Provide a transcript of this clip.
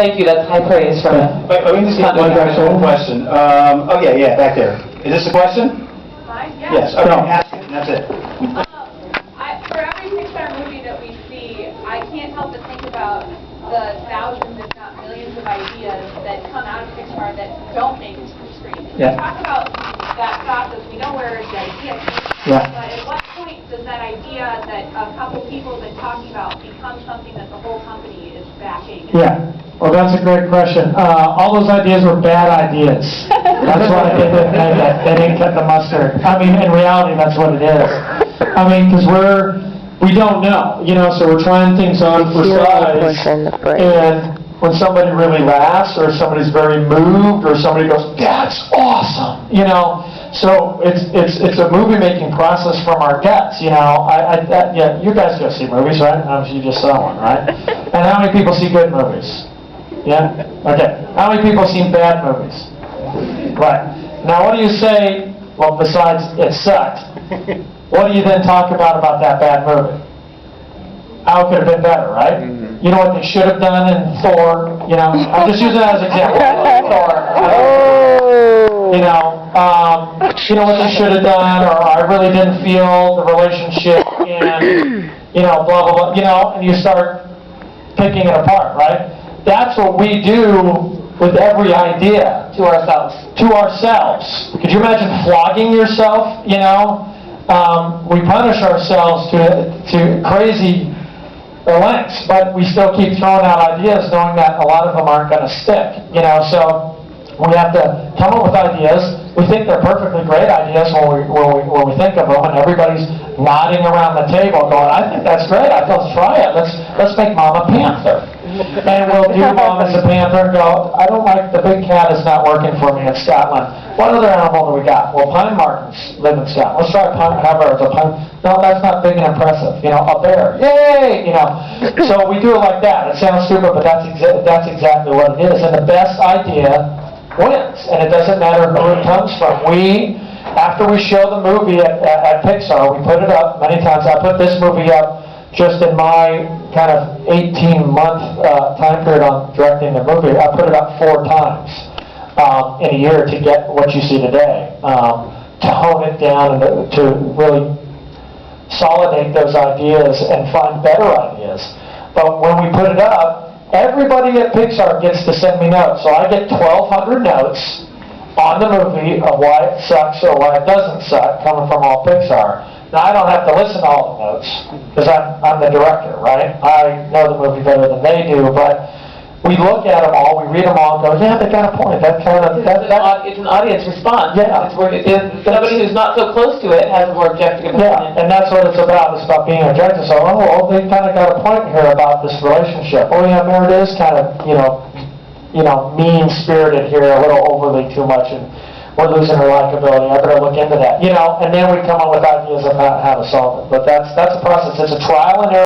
Thank you, that's high praise from Wait, let me just get one question. Oh, yeah, back there. Is this a question? Mine? Yes, okay, ask it, and that's it. For every Pixar movie that we see, I can't help but think about the thousands, if not millions, of ideas that come out of Pixar that don't make it to the screen. Yeah. We talk about that process. We know where the idea came from, Yeah. but at what point does that idea that a couple people have been talking about become something that the whole company is backing? Yeah. Well, that's a great question. All those ideas were bad ideas. That's why they didn't make it. They didn't cut the mustard. I mean, in reality, that's what it is. I mean, because we don't know, so we're trying things on for size. And when somebody really laughs, or somebody's very moved, or somebody goes, "That's awesome," So it's a movie making process from our guests. Yeah, you guys go see movies, right? You just saw one, right? And how many people see good movies? Yeah? Okay. How many people have seen bad movies? Right. Now what do you say, well, besides it sucked, what do you then talk about that bad movie? How it could have been better, right? You know what they should have done in Thor? I'm just using that as an example. Thor. You know what they should have done, or I really didn't feel the relationship, and, blah, blah, blah, and you start picking it apart, right? That's what we do with every idea. to ourselves. To ourselves. Could you imagine flogging yourself, We punish ourselves to crazy lengths, but we still keep throwing out ideas knowing that a lot of them aren't going to stick, So we have to come up with ideas. We think they're perfectly great ideas when we think of them, and everybody's nodding around the table going, "I think that's great. Let's try it. Let's make Mom a panther." And we'll do Mom as a panther and go, "I don't like, the big cat is not working for me in Scotland. What other animal do we got? Well, pine martens live in Scotland. Let's try a pine. No, that's not big and impressive. A bear. Yay! So we do it like that. It sounds stupid, but that's exactly what it is. And the best idea wins. And it doesn't matter who it comes from. After we show the movie at Pixar, we put it up many times. I put this movie up just in my kind of 18-month time period on directing the movie. I put it up 4 times in a year to get what you see today, to hone it down and to really consolidate those ideas and find better ideas. But when we put it up, everybody at Pixar gets to send me notes. So I get 1,200 notes on the movie of why it sucks or why it doesn't suck, coming from all Pixar. Now, I don't have to listen to all the notes, because I'm the director, right? I know the movie better than they do, but we look at them all, we read them all, and go, yeah, they got a point. It's an audience response. Yeah. Somebody who's not so close to it has a more objective opinion. Yeah, and that's what it's about. It's about being objective. So, they kind of got a point here about this relationship. Oh, yeah, Merida is kind of, mean-spirited here, a little overly too much, and we're losing her likability. I better look into that. And then we come up with ideas of how to solve it. But that's a process. It's a trial and error.